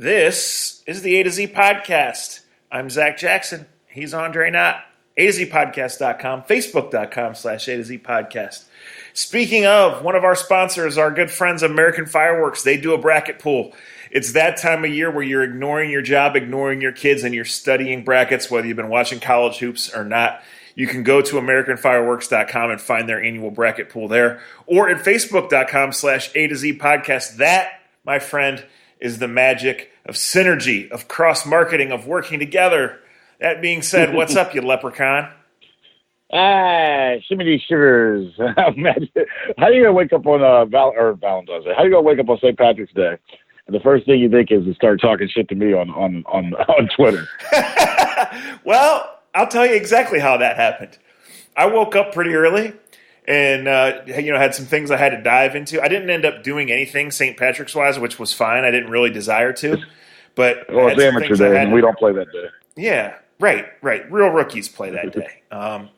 This is the A to Z Podcast. I'm Zach Jackson. He's Andre Knott. A to Z Podcast.com, Facebook.com/A to Z Podcast. Speaking of, one of our sponsors, our good friends American Fireworks, they do a bracket pool. It's that time of year where you're ignoring your job, ignoring your kids, and you're studying brackets, whether you've been watching college hoops or not. You can go to AmericanFireworks.com and find their annual bracket pool there, or at Facebook.com/A to Z Podcast. That, my friend, is the magic of synergy, of cross-marketing, of working together. That being said, what's up, you leprechaun? Shimmy shivers. How are you gonna wake up on Valentine's Day? How are you gonna wake up on St. Patrick's Day, and the first thing you think is to start talking shit to me on Twitter? Well, I'll tell you exactly how that happened. I woke up pretty early and had some things I had to dive into. I didn't end up doing anything St. Patrick's wise, which was fine. I didn't really desire to, but it's amateur day, and we don't play that day. Yeah, right. Real rookies play that day. And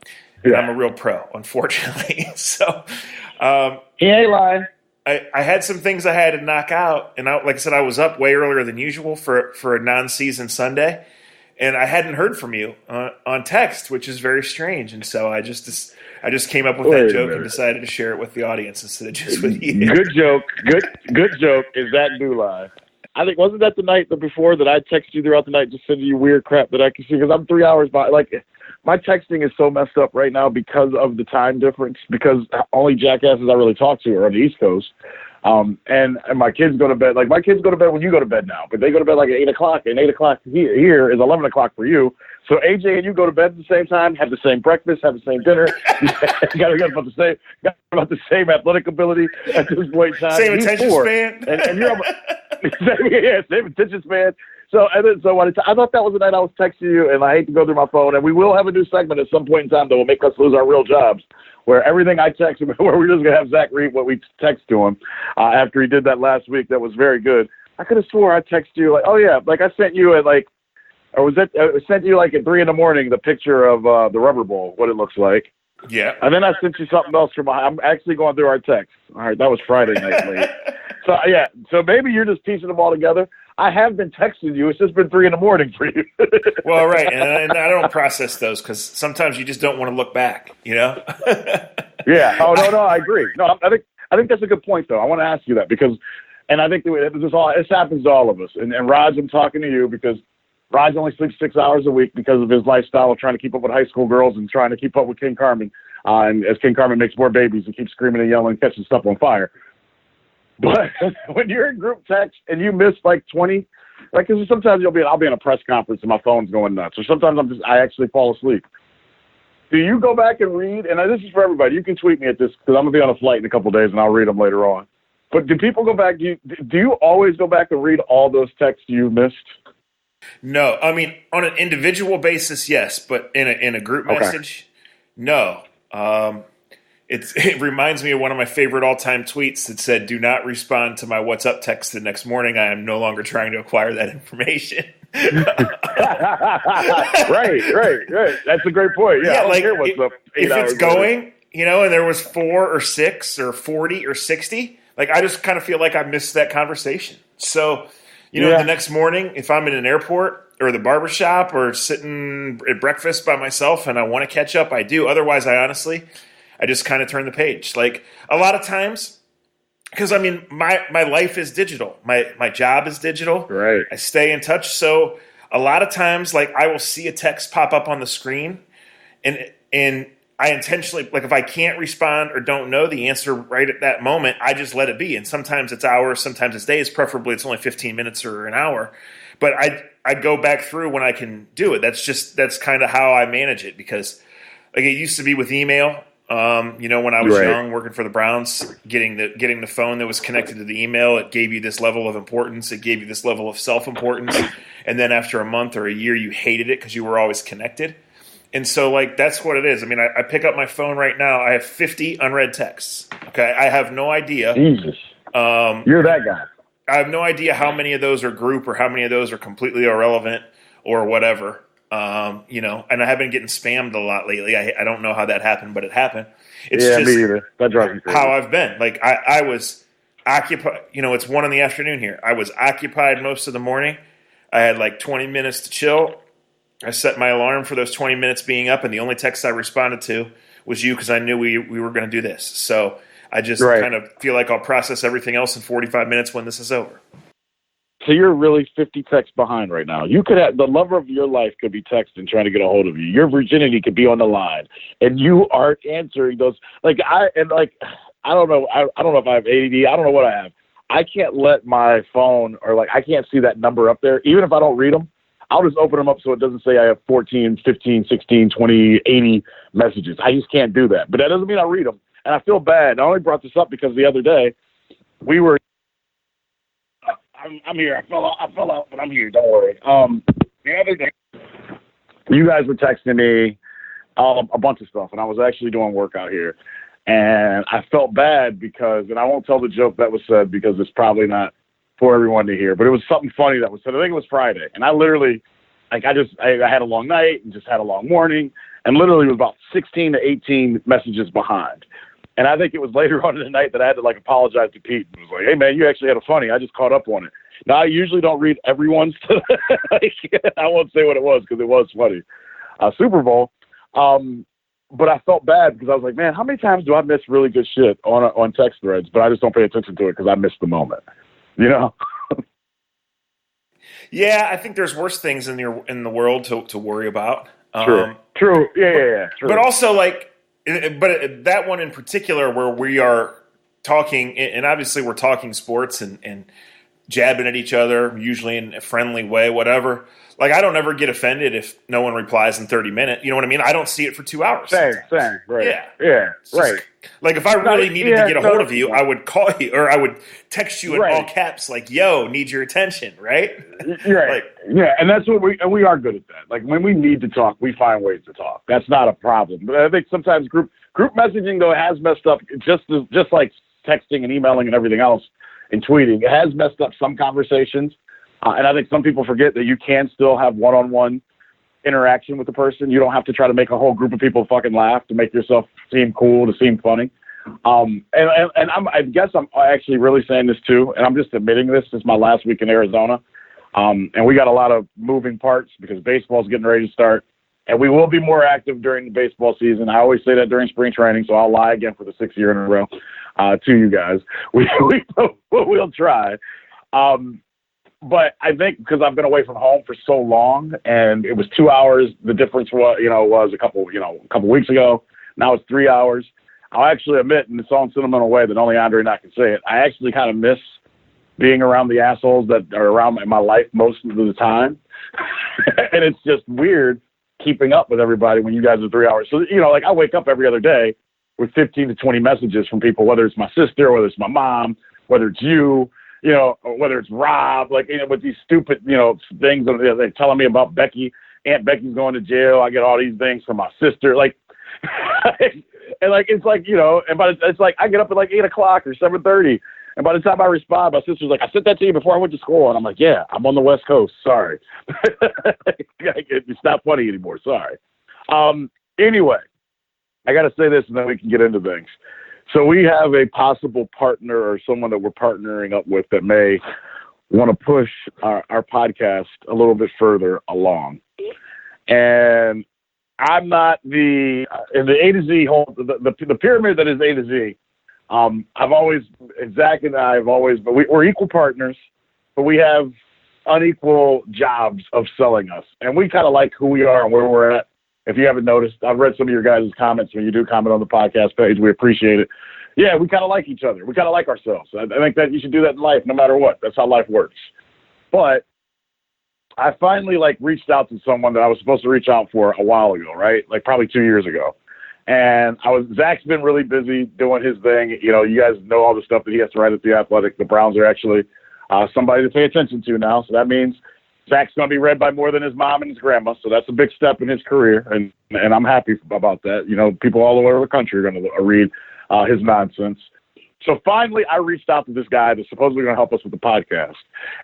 I'm a real pro, unfortunately. So he ain't lying. I had some things I had to knock out, and like I said, I was up way earlier than usual for a non-season Sunday, and I hadn't heard from you on text, which is very strange. And so I just came up with that joke and decided to share it with the audience instead of just with you. Good joke. Good joke. Is that new lie? I think, wasn't that the night before that I texted you throughout the night, just sending you weird crap that I can see? Because I'm 3 hours by. Like, my texting is so messed up right now because of the time difference, because only jackasses I really talk to are on the East Coast. And my kids go to bed. Like, my kids go to bed when you go to bed now, but they go to bed like at 8 o'clock, and 8 o'clock here is 11 o'clock for you. So AJ and you go to bed at the same time, have the same breakfast, have the same dinner, got about the same athletic ability at this point in time. Same attention span. And you're same attention span. So I thought that was the night I was texting you, and I hate to go through my phone. And we will have a new segment at some point in time that will make us lose our real jobs, where everything I text, where we're just going to have Zach read what we text to him after he did that last week. That was very good. I could have swore I texted you like, oh yeah, like I sent you at like, or was that I sent you like at 3 a.m. the picture of the rubber ball, what it looks like. Yeah. And then I sent you something else I'm actually going through our text. All right, that was Friday night late. So yeah, so maybe you're just piecing them all together. I have been texting you. It's just been 3 a.m. for you. Well, right, and I don't process those because sometimes you just don't want to look back, you know? Yeah. Oh no, I agree. No, I think that's a good point though. I want to ask you that because, and I think this happens to all of us. And Raj, I'm talking to you because Raj only sleeps 6 hours a week because of his lifestyle of trying to keep up with high school girls and trying to keep up with King Carmen. And as King Carmen makes more babies and keeps screaming and yelling and catching stuff on fire. But when you're in group text and you miss like 20, like, cause sometimes I'll be in a press conference and my phone's going nuts. Or sometimes I actually fall asleep. Do you go back and read? And this is for everybody. You can tweet me at this because I'm gonna be on a flight in a couple of days and I'll read them later on. But do people go back? Do you always go back and read all those texts you missed? No, I mean on an individual basis, yes, but in a group message, no. It reminds me of one of my favorite all-time tweets that said, "Do not respond to my what's up text the next morning. I am no longer trying to acquire that information." Right. That's a great point. Yeah, I don't care what's up. If it's going, and there was 4 or 6 or 40 or 60, like I just kind of feel like I missed that conversation. So, the next morning, if I'm in an airport or the barbershop or sitting at breakfast by myself and I want to catch up, I do. Otherwise, I just kind of turn the page. Like a lot of times, because I mean, my life is digital. My job is digital. Right. I stay in touch. So a lot of times, like I will see a text pop up on the screen and I intentionally, like if I can't respond or don't know the answer right at that moment, I just let it be. And sometimes it's hours, sometimes it's days. Preferably it's only 15 minutes or an hour. But I go back through when I can do it. That's kind of how I manage it because like it used to be with email. When I was young, working for the Browns, getting the phone that was connected to the email, it gave you this level of importance. It gave you this level of self-importance. And then after a month or a year, you hated it because you were always connected. And so, like, that's what it is. I mean, I pick up my phone right now. I have 50 unread texts. Okay, I have no idea. Jesus. You're that guy. I have no idea how many of those are group or how many of those are completely irrelevant or whatever. And I have been getting spammed a lot lately. I don't know how that happened, but it happened. It's just me either. That drives me crazy. How I've been. Like I was occupied. It's 1 PM here. I was occupied most of the morning. I had like 20 minutes to chill. I set my alarm for those 20 minutes being up, and the only text I responded to was you because I knew we were going to do this. So I just kind of feel like I'll process everything else in 45 minutes when this is over. So you're really 50 texts behind right now. You could have the lover of your life could be texting trying to get a hold of you. Your virginity could be on the line, and you aren't answering those. I don't know. I don't know if I have ADD. I don't know what I have. I can't let my phone I can't see that number up there, even if I don't read them. I'll just open them up so it doesn't say I have 14, 15, 16, 20, 80 messages. I just can't do that. But that doesn't mean I read them. And I feel bad. I only brought this up because the other day we were. I'm here. I fell out, but I'm here. Don't worry. The other day, you guys were texting me a bunch of stuff, and I was actually doing work out here. And I felt bad because, and I won't tell the joke that was said because it's probably not for everyone to hear, but it was something funny that was said. I think it was Friday. And I literally, I had a long night and just had a long morning, and literally was about 16 to 18 messages behind. And I think it was later on in the night that I had to apologize to Pete. It was like, hey man, you actually had a funny. I just caught up on it. Now I usually don't read everyone's. I won't say what it was because it was funny. Super Bowl. But I felt bad because I was like, man, how many times do I miss really good shit on text threads? But I just don't pay attention to it because I missed the moment. Yeah, I think there's worse things in the world to worry about. True. Yeah. True. But also but that one in particular where we are talking, and obviously we're talking sports and jabbing at each other, usually in a friendly way, whatever. I don't ever get offended if no one replies in 30 minutes. You know what I mean? I don't see it for 2 hours. Same. Right. Yeah. Right. If I really needed to get a hold of you, I would call you or I would text you in all caps, yo, need your attention, right? Right. Yeah, and that's what we are good at that. When we need to talk, we find ways to talk. That's not a problem. But I think sometimes group messaging though has messed up just like texting and emailing and everything else and tweeting. It has messed up some conversations. And I think some people forget that you can still have one-on-one interaction with the person. You don't have to try to make a whole group of people fucking laugh to make yourself seem cool, to seem funny. And I guess I'm actually really saying this too, and I'm just admitting this. This is my last week in Arizona. And we got a lot of moving parts because baseball's getting ready to start. And we will be more active during the baseball season. I always say that during spring training, so I'll lie again for the 6th year in a row to you guys. We'll try. But I think because I've been away from home for so long, and it was 2 hours, the difference was a couple weeks ago. Now it's 3 hours. I'll actually admit, in its own sentimental way that only Andre and I can say it, I actually kind of miss being around the assholes that are around in my life most of the time. And it's just weird keeping up with everybody when you guys are 3 hours. So, I wake up every other day with 15 to 20 messages from people, whether it's my sister, whether it's my mom, whether it's you, whether it's Rob, with these stupid, things they're telling me about Becky. Aunt Becky's going to jail. I get all these things from my sister. And it's I get up at 8 o'clock or 7:30. And by the time I respond, my sister's like, I sent that to you before I went to school. And I'm like, yeah, I'm on the West Coast. Sorry. It's not funny anymore. Sorry. Anyway, I got to say this and then we can get into things. So we have a possible partner or someone that we're partnering up with that may want to push our podcast a little bit further along. And I'm not in the A to Z whole, the pyramid that is A to Z. Zach and I have always, but we're equal partners, but we have unequal jobs of selling us. And we kind of like who we are and where we're at. If you haven't noticed, I've read some of your guys' comments when you do comment on the podcast page. We appreciate it. Yeah, we kind of like each other. We kind of like ourselves. I think that you should do that in life, no matter what. That's how life works. But I finally reached out to someone that I was supposed to reach out for a while ago, right? Probably 2 years ago. And Zach's been really busy doing his thing. You guys know all the stuff that he has to write at The Athletic. The Browns are actually somebody to pay attention to now. So that means Zach's going to be read by more than his mom and his grandma. So that's a big step in his career. And I'm happy about that. People all over the country are going to read his nonsense. So finally, I reached out to this guy that's supposedly going to help us with the podcast.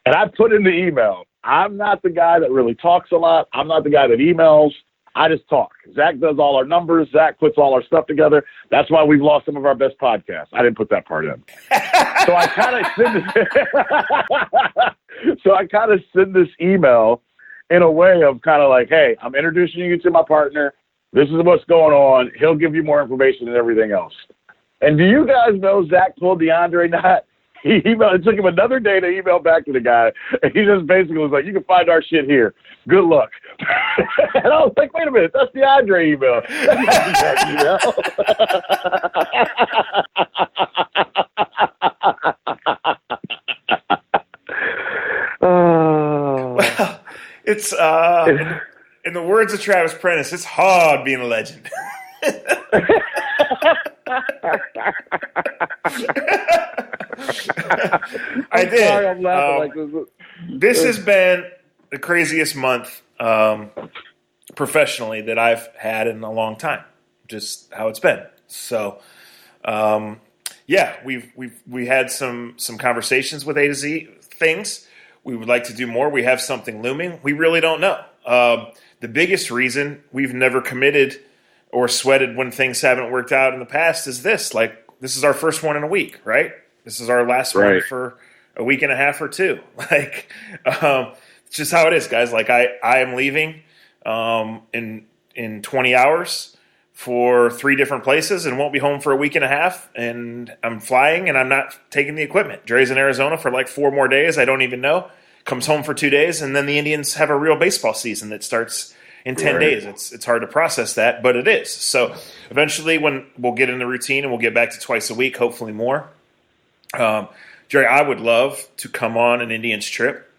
And I put in the email, I'm not the guy that really talks a lot. I'm not the guy that emails. I just talk. Zach does all our numbers. Zach puts all our stuff together. That's why we've lost some of our best podcasts. I didn't put that part in. So I kind of send this email in a way of kind of like, hey, I'm introducing you to my partner. This is what's going on. He'll give you more information and everything else. And do you guys know Zach pulled the Andre knot? He emailed. It took him another day to email back to the guy. And he just basically was like, you can find our shit here. Good luck. And I was like, wait a minute. That's the Andre email. That's not the Zach email. Well, it's in the words of Travis Prentice, it's hard being a legend. I did. Sorry, I'm laughing like this has been the craziest month professionally that I've had in a long time. Just how it's been. So, yeah, we had some conversations with A to Z things. We would like to do more. We have something looming. We really don't know. The biggest reason we've never committed or sweated when things haven't worked out in the past is this. Like, this is our first one in a week, right? This is our last one for a week and a half or two. Like, it's just how it is, guys. Like, I am leaving in 20 hours for 3 different places and won't be home for a week and a half. And I'm flying and I'm not taking the equipment. Dre's in Arizona for like 4 more days. I don't even know. Comes home for 2 days, and then the Indians have a real baseball season that starts in 10 days. It's hard to process that, but it is. So eventually when we'll get in the routine and we'll get back to twice a week, hopefully more. Dre, I would love to come on an Indians trip,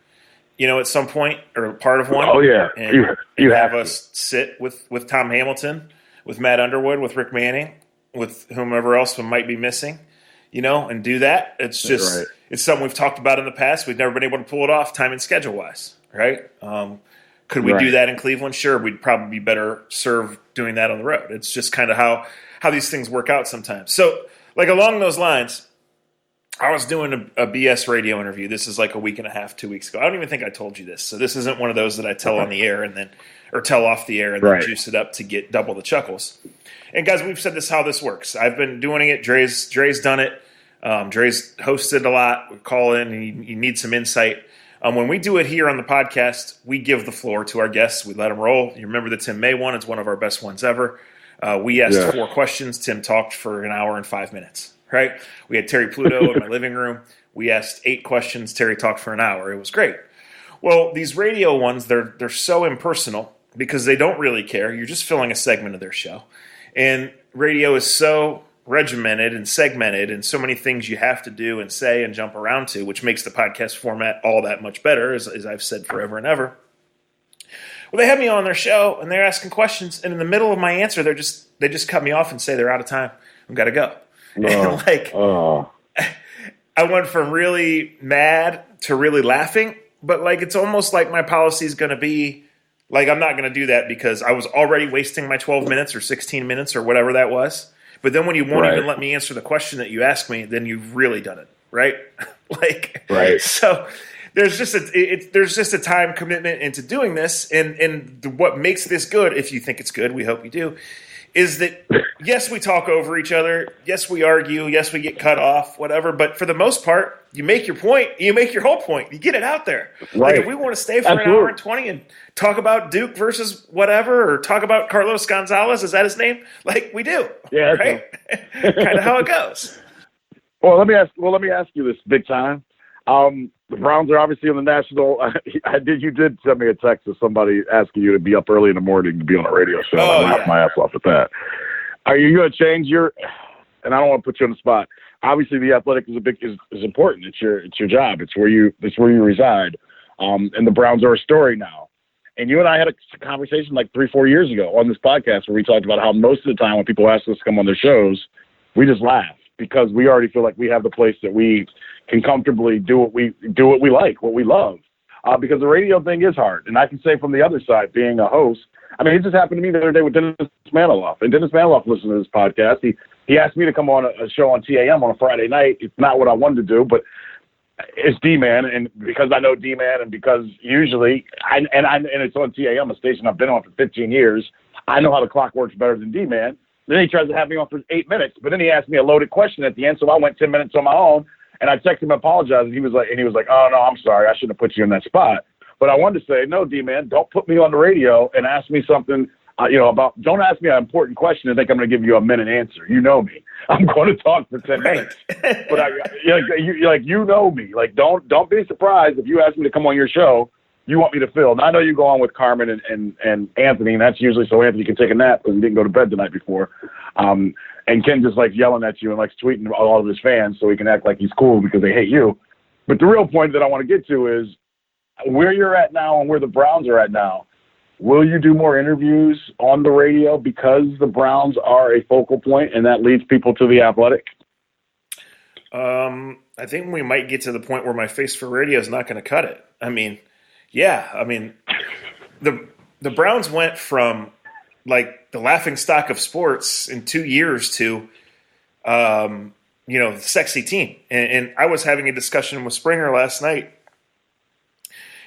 at some point, or part of one. Oh, yeah. And you have us sit with Tom Hamilton, with Matt Underwood, with Rick Manning, with whomever else we might be missing, and do that. It's just it's something we've talked about in the past. We've never been able to pull it off time and schedule-wise, right? Could we do that in Cleveland? Sure, we'd probably be better served doing that on the road. It's just kind of how these things work out sometimes. So, like, along those lines, I was doing a BS radio interview. This is like a week and a half, 2 weeks ago. I don't even think I told you this. So this isn't one of those that I tell on the air or tell off the air and then juice it up to get double the chuckles. And guys, we've said this how this works. I've been doing it. Dre's done it. Dre's hosted a lot. We call in and you need some insight. When we do it here on the podcast, we give the floor to our guests. We let them roll. You remember the Tim May one? It's one of our best ones ever. We asked 4 questions. Tim talked for an hour and 5 minutes. Right? We had Terry Pluto in my living room. We asked 8 questions. Terry talked for an hour. It was great. Well, these radio ones, they're so impersonal because they don't really care. You're just filling a segment of their show. And radio is so regimented and segmented and so many things you have to do and say and jump around to, which makes the podcast format all that much better, as I've said forever and ever. Well, they had me on their show, and they're asking questions, and in the middle of my answer, they just cut me off and say they're out of time. I've got to go. I went from really mad to really laughing, but like it's almost like my policy is going to be like I'm not going to do that because I was already wasting my 12 minutes or 16 minutes or whatever that was. But then when you won't even let me answer the question that you asked me, then you've really done it, right? So there's just a time commitment into doing this, and what makes this good, if you think it's good, we hope you do, is that yes, we talk over each other, yes, we argue, yes, we get cut off, whatever. But for the most part, you make your point, you make your whole point, you get it out there. Right. Like if we want to stay for an hour and 20 and talk about Duke versus whatever, or talk about Carlos Gonzalez, is that his name? Like we do, right? Kind of how it goes. Well, let me ask you this, big time. The Browns are obviously on the national. You did send me a text of somebody asking you to be up early in the morning to be on a radio show. I laughed my ass off at that. Are you going to change your? And I don't want to put you on the spot. Obviously, the Athletic is important. It's your job. It's where you reside. And the Browns are a story now. And you and I had a conversation like 3-4 years ago on this podcast where we talked about how most of the time when people ask us to come on their shows, we just laugh because we already feel like we have the place that we can comfortably do what we like, what we love. Because the radio thing is hard. And I can say from the other side, being a host, I mean, it just happened to me the other day with Dennis Maniloff. And Dennis Maniloff listened to this podcast. He asked me to come on a show on TAM on a Friday night. It's not what I wanted to do, but it's D-Man. And because I know D-Man and because usually, and it's on TAM, a station I've been on for 15 years, I know how the clock works better than D-Man. Then he tries to have me on for 8 minutes, but then he asked me a loaded question at the end, so I went 10 minutes on my own, and I texted him, apologized, and he was like, oh, no, I'm sorry, I shouldn't have put you in that spot. But I wanted to say, no, D-Man, don't put me on the radio and ask me something, don't ask me an important question and think I'm going to give you a minute answer. You know me. I'm going to talk for 10 minutes. But you know me. Like, don't be surprised if you ask me to come on your show. You want me to fill. Now, I know you go on with Carmen and Anthony, and that's usually so Anthony can take a nap because he didn't go to bed the night before. And Ken just likes yelling at you and likes tweeting all of his fans so he can act like he's cool because they hate you. But the real point that I want to get to is where you're at now and where the Browns are at now. Will you do more interviews on the radio because the Browns are a focal point and that leads people to The Athletic? I think we might get to the point where my face for radio is not going to cut it. The Browns went from like the laughingstock of sports in 2 years to, the sexy team. And I was having a discussion with Springer last night.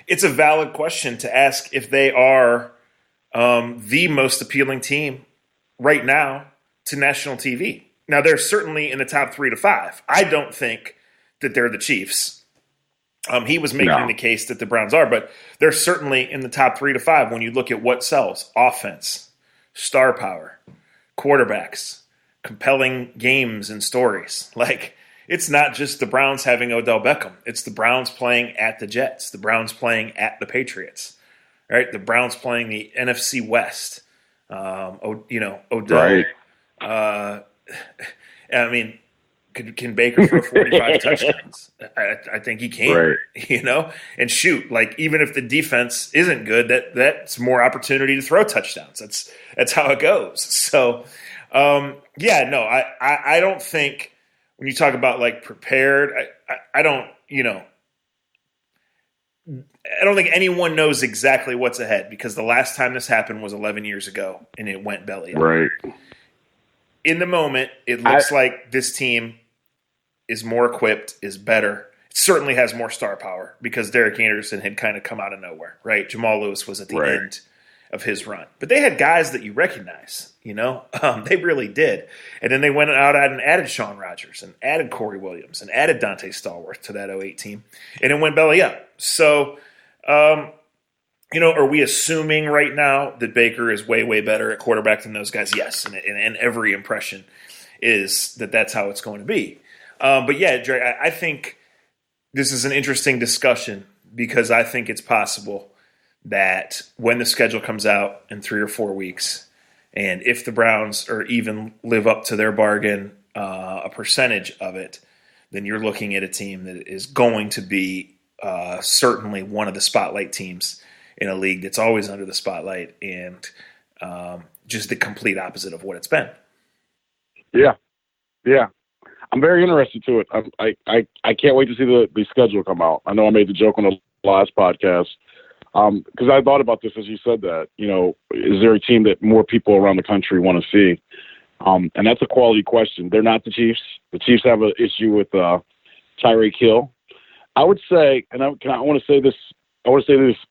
It's a valid question to ask if they are the most appealing team right now to national TV. Now, they're certainly in the top 3 to 5. I don't think that they're the Chiefs. He was making the case that the Browns are, but they're certainly in the top 3 to 5 when you look at what sells: offense, star power, quarterbacks, compelling games and stories. Like, it's not just the Browns having Odell Beckham. It's the Browns playing at the Jets, the Browns playing at the Patriots, right? The Browns playing the NFC West. Odell. Right. Can Baker throw 45 touchdowns? I think he can, right. And shoot, like, even if the defense isn't good, that's more opportunity to throw touchdowns. That's how it goes. So, I don't think when you talk about like prepared, I don't think anyone knows exactly what's ahead because the last time this happened was 11 years ago and it went belly up. Right. In the moment, it looks like this team is more equipped, is better. It certainly has more star power because Derek Anderson had kind of come out of nowhere, right? Jamal Lewis was at the end of his run. But they had guys that you recognize, they really did. And then they went out and added Sean Rodgers and added Corey Williams and added Dante Stallworth to that 08 team. And it went belly up. So, are we assuming right now that Baker is way, way better at quarterback than those guys? Yes, and every impression is that that's how it's going to be. But yeah, Dre, I think this is an interesting discussion because I think it's possible that when the schedule comes out in 3 or 4 weeks, and if the Browns or even live up to their bargain, a percentage of it, then you're looking at a team that is going to be certainly one of the spotlight teams in a league that's always under the spotlight and just the complete opposite of what it's been. Yeah. I'm very interested to it. I can't wait to see the schedule come out. I know I made the joke on the last podcast because I thought about this as you said that. Is there a team that more people around the country want to see? And that's a quality question. They're not the Chiefs. The Chiefs have an issue with Tyreek Hill. I would say, and I want to say this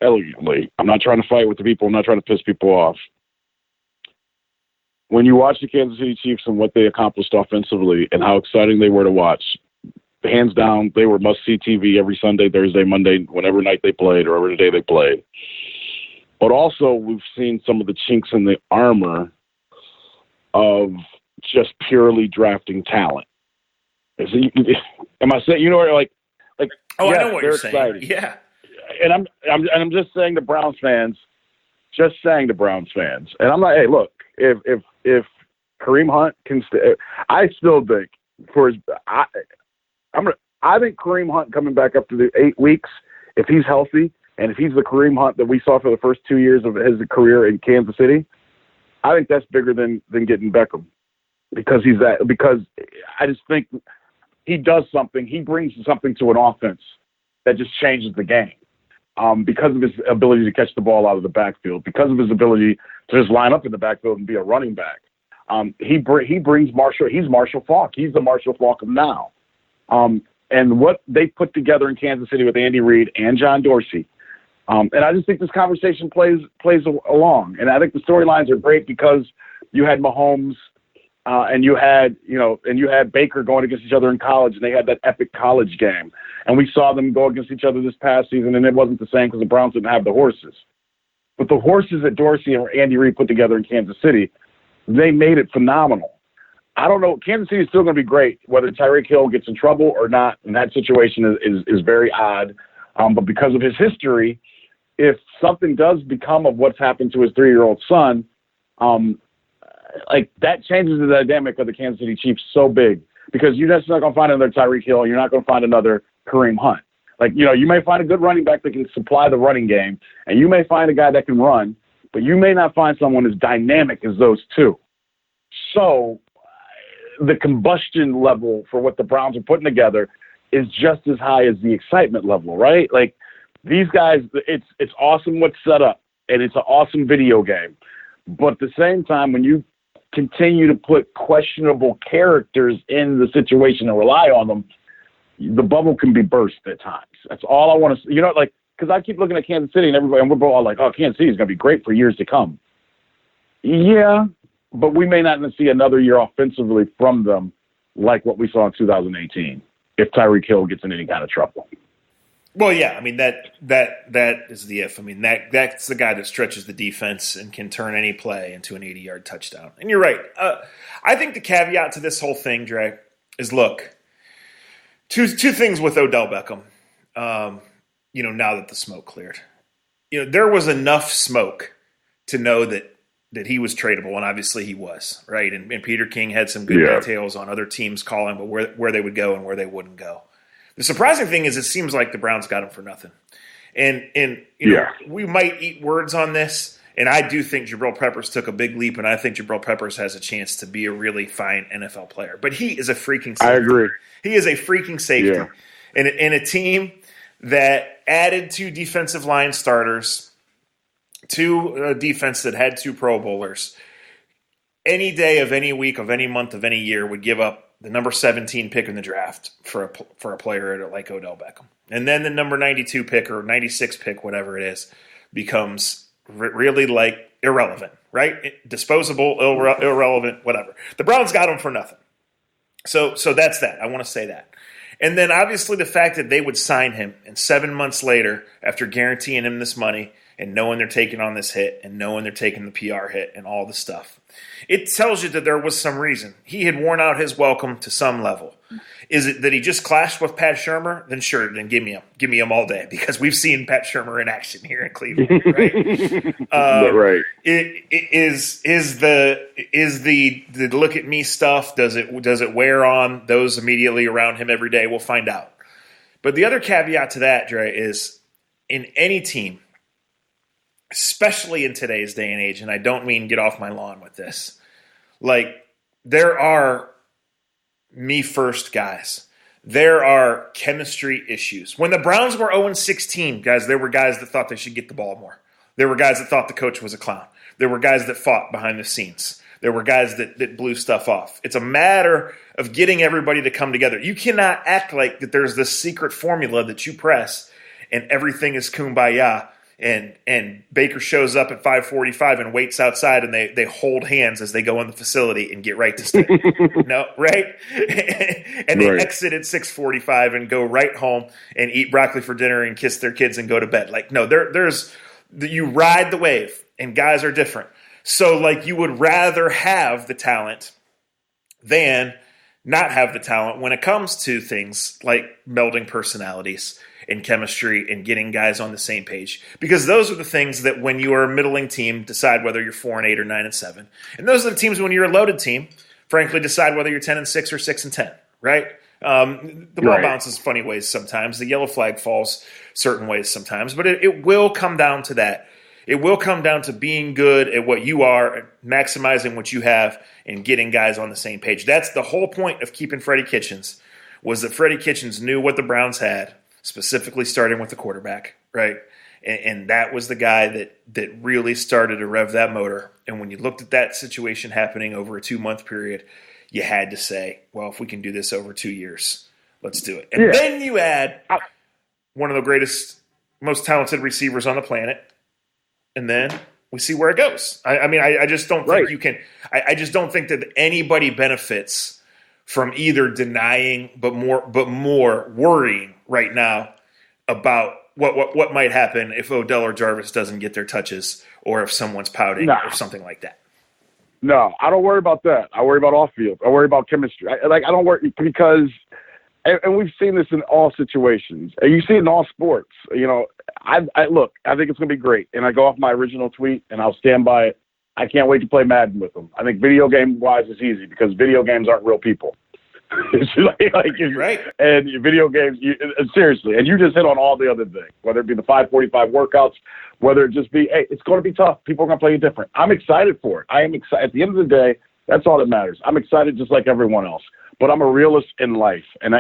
elegantly. I'm not trying to fight with the people. I'm not trying to piss people off. When you watch the Kansas City Chiefs and what they accomplished offensively and how exciting they were to watch, hands down, they were must-see TV every Sunday, Thursday, Monday, whatever night they played or every day they played. But also we've seen some of the chinks in the armor of just purely drafting talent. Am I saying, like? Oh, yes, I know what you're saying. Exciting. Yeah. And I'm just saying to Browns fans, and I'm like, hey, look, if Kareem Hunt can I still think I think Kareem Hunt coming back up to the 8 weeks, if he's healthy and if he's the Kareem Hunt that we saw for the first 2 years of his career in Kansas City, I think that's bigger than getting Beckham because I just think he does something. He brings something to an offense that just changes the game. Because of his ability to catch the ball out of the backfield, because of his ability to just line up in the backfield and be a running back. He brings Marshall. He's Marshall Faulk. He's the Marshall Faulk of now. And what they put together in Kansas City with Andy Reid and John Dorsey And I just think this conversation plays along. And I think the storylines are great because you had Mahomes and you had Baker going against each other in college, and they had that epic college game. And we saw them go against each other this past season, and it wasn't the same because the Browns didn't have the horses. But the horses that Dorsey and Andy Reid put together in Kansas City, they made it phenomenal. I don't know. Kansas City is still going to be great, whether Tyreek Hill gets in trouble or not. And that situation is very odd. But because of his history, if something does become of what's happened to his 3-year-old son, like that changes the dynamic of the Kansas City Chiefs so big, because you're just not going to find another Tyreek Hill. You're not going to find another Kareem Hunt. Like, you may find a good running back that can supply the running game, and you may find a guy that can run, but you may not find someone as dynamic as those two. So the combustion level for what the Browns are putting together is just as high as the excitement level, right? Like, these guys, it's awesome what's set up, and it's an awesome video game. But at the same time, when you continue to put questionable characters in the situation and rely on them, the bubble can be burst at times. That's all I want to say. Because I keep looking at Kansas City and everybody, and we're all like, oh, Kansas City is going to be great for years to come. Yeah, but we may not see another year offensively from them like what we saw in 2018 if Tyreek Hill gets in any kind of trouble. Well, yeah, I mean, that is the if. I mean, that's the guy that stretches the defense and can turn any play into an 80-yard touchdown. And you're right. I think the caveat to this whole thing, Dre, is, look, two things with Odell Beckham, now that the smoke cleared. There was enough smoke to know that he was tradable, and obviously he was, right? And Peter King had some good details on other teams calling, but where they would go and where they wouldn't go. The surprising thing is it seems like the Browns got him for nothing. And we might eat words on this, and I do think Jabril Peppers took a big leap, and I think Jabril Peppers has a chance to be a really fine NFL player. But he is a freaking safety. I agree. He is a freaking safety. Yeah. In a team that added 2 defensive line starters, 2 defense that had 2 Pro Bowlers, any day of any week of any month of any year would give up the number 17 pick in the draft for a player like Odell Beckham. And then the number 92 pick or 96 pick, whatever it is, becomes really like irrelevant, right? Disposable, irrelevant, whatever. The Browns got him for nothing. So that's that. I want to say that. And then obviously the fact that they would sign him, and 7 months later, after guaranteeing him this money and knowing they're taking on this hit and knowing they're taking the PR hit and all the stuff, it tells you that there was some reason. He had worn out his welcome to some level. Is it that he just clashed with Pat Shurmur? Then sure, then give me him. Give me him all day, because we've seen Pat Shurmur in action here in Cleveland, right? Right. Is the look at me stuff, does it wear on those immediately around him every day? We'll find out. But the other caveat to that, Dre, is in any team, especially in today's day and age, and I don't mean get off my lawn with this, like, there are me first guys. There are chemistry issues. When the Browns were 0-16, guys, there were guys that thought they should get the ball more. There were guys that thought the coach was a clown. There were guys that fought behind the scenes. There were guys that blew stuff off. It's a matter of getting everybody to come together. You cannot act like that there's this secret formula that you press and everything is kumbaya. And Baker shows up at 5:45 and waits outside, and they hold hands as they go in the facility and get right to sleep. No, right? And they exit at 6:45 and go right home and eat broccoli for dinner and kiss their kids and go to bed. Like, no, you ride the wave, and guys are different. So, like, you would rather have the talent than not have the talent when it comes to things like melding personalities and chemistry and getting guys on the same page, because those are the things that, when you are a middling team, decide whether you're 4-8 or 9-7, and those are the teams when you're a loaded team, frankly, decide whether you're 10-6 or 6-10. Right? The ball bounces funny ways sometimes. The yellow flag falls certain ways sometimes, but it will come down to that. It will come down to being good at what you are, maximizing what you have, and getting guys on the same page. That's the whole point of keeping Freddie Kitchens, was that Freddie Kitchens knew what the Browns had, specifically starting with the quarterback, right? And that was the guy that really started to rev that motor. And when you looked at that situation happening over a 2-month period, you had to say, well, if we can do this over 2 years, let's do it. And then you add one of the greatest most talented receivers on the planet, and then we see where it goes. I just don't think you can. I just don't think that anybody benefits from either denying, but more worrying right now about what might happen if Odell or Jarvis doesn't get their touches, or if someone's pouting or something like that. No, I don't worry about that. I worry about off field. I worry about chemistry. I don't worry because, and we've seen this in all situations. And you see it in all sports. You know, I think it's going to be great. And I go off my original tweet, and I'll stand by it. I can't wait to play Madden with them. I think video game-wise it's easy because video games aren't real people. It's right. And video games, seriously, and you just hit on all the other things, whether it be the 545 workouts, whether it just be, hey, it's going to be tough. People are going to play you different. I'm excited for it. I am excited. At the end of the day, that's all that matters. I'm excited just like everyone else. But I'm a realist in life, and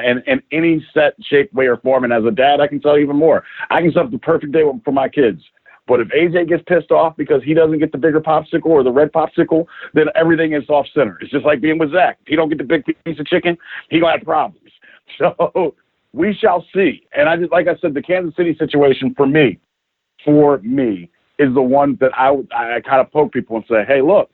any set, shape, way, or form. And as a dad, I can tell you even more. I can set up the perfect day for my kids. But if AJ gets pissed off because he doesn't get the bigger popsicle or the red popsicle, then everything is off center. It's just like being with Zach. If he don't get the big piece of chicken, he gonna have problems. So we shall see. And like I said, the Kansas City situation for me, is the one that I kind of poke people and say, hey, look,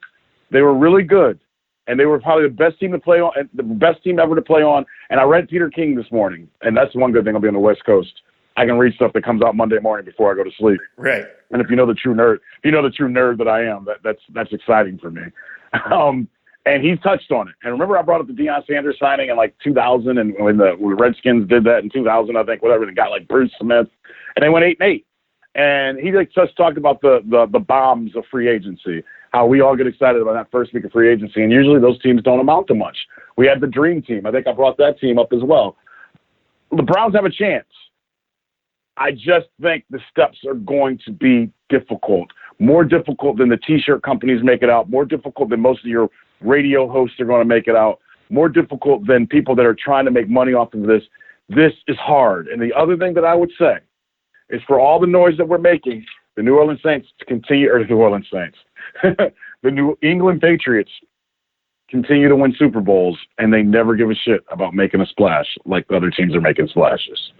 they were really good. And they were probably the best team to play on, the best team ever to play on. And I read Peter King this morning, and that's one good thing. I'll be on the West Coast. I can read stuff that comes out Monday morning before I go to sleep. Right. And if you know the true nerd that I am, that's exciting for me. And he's touched on it. And remember, I brought up the Deion Sanders signing in like 2000, and when the Redskins did that in 2000, I think, whatever. They got like Bruce Smith, and they went 8-8. And he just talked about the bombs of free agency, how we all get excited about that first week of free agency, and usually those teams don't amount to much. We had the Dream Team. I think I brought that team up as well. The Browns have a chance. I just think the steps are going to be difficult, more difficult than the T-shirt companies make it out, more difficult than most of your radio hosts are going to make it out, more difficult than people that are trying to make money off of this. This is hard. And the other thing that I would say is for all the noise that we're making, the New Orleans Saints continue, or the New Orleans Saints, the New England Patriots continue to win Super Bowls, and they never give a shit about making a splash like the other teams are making splashes.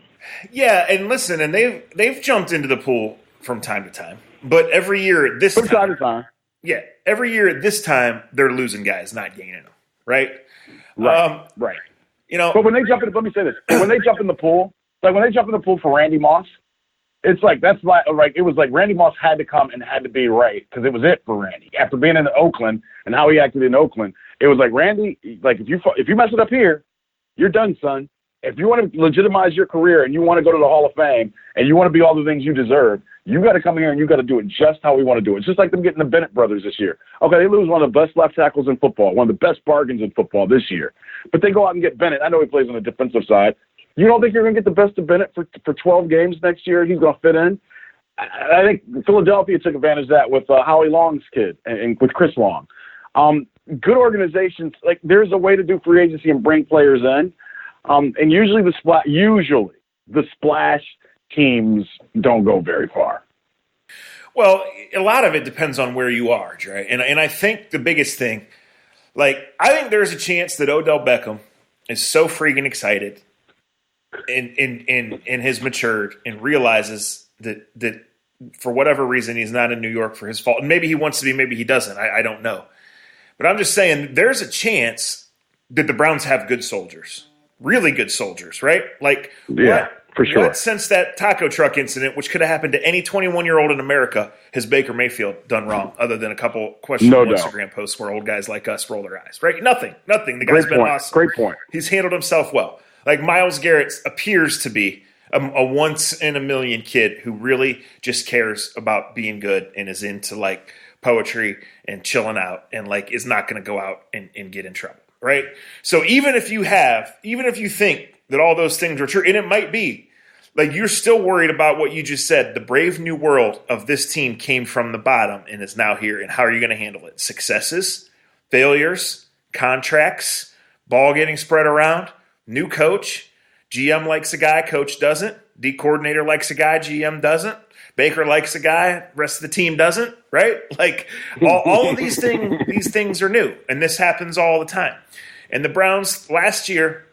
Yeah, and listen, and they've jumped into the pool from time to time, but every year at this from time to time. Yeah, every year at this time they're losing guys, not gaining them. Right. Right. You know, but when they jump in, let me say this: when they jump in the pool, like when they jump in the pool for Randy Moss, it's like it was like Randy Moss had to come and had to be right because it was it for Randy after being in Oakland and how he acted in Oakland. It was like Randy, like if you mess it up here, you're done, son. If you want to legitimize your career and you want to go to the Hall of Fame and you want to be all the things you deserve, you got to come here and you got to do it just how we want to do it. It's just like them getting the Bennett brothers this year. Okay, they lose one of the best left tackles in football, one of the best bargains in football this year. But they go out and get Bennett. I know he plays on the defensive side. You don't think you're going to get the best of Bennett for 12 games next year? He's going to fit in? I think Philadelphia took advantage of that with Howie Long's kid and with Chris Long. Good organizations, like there's a way to do free agency and bring players in. And usually the splash teams don't go very far. Well, a lot of it depends on where you are, Dre. And I think the biggest thing, I think there's a chance that Odell Beckham is so freaking excited and has matured and realizes that for whatever reason he's not in New York for his fault. And maybe he wants to be, maybe he doesn't. I don't know. But I'm just saying there's a chance that the Browns have good soldiers. Really good soldiers, right? For sure. What since that taco truck incident, which could have happened to any 21-year-old in America, has Baker Mayfield done wrong, other than a couple questionable Instagram posts where old guys like us roll their eyes, right? Nothing. The guy's been awesome. Great point. He's handled himself well. Like Myles Garrett appears to be a once-in-a-million kid who really just cares about being good and is into, poetry and chilling out and, is not going to go out and get in trouble. Right. So even if you think that all those things are true, and it might be, you're still worried about what you just said. The brave new world of this team came from the bottom and is now here. And how are you going to handle it? Successes, failures, contracts, ball getting spread around, new coach. GM likes a guy, coach doesn't. D coordinator likes a guy, GM doesn't. Baker likes a guy, rest of the team doesn't, right? All of these things are new, and this happens all the time. And the Browns last year,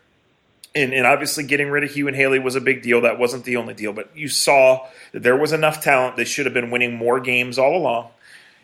And obviously getting rid of Hugh and Haley was a big deal. That wasn't the only deal, but you saw that there was enough talent. They should have been winning more games all along.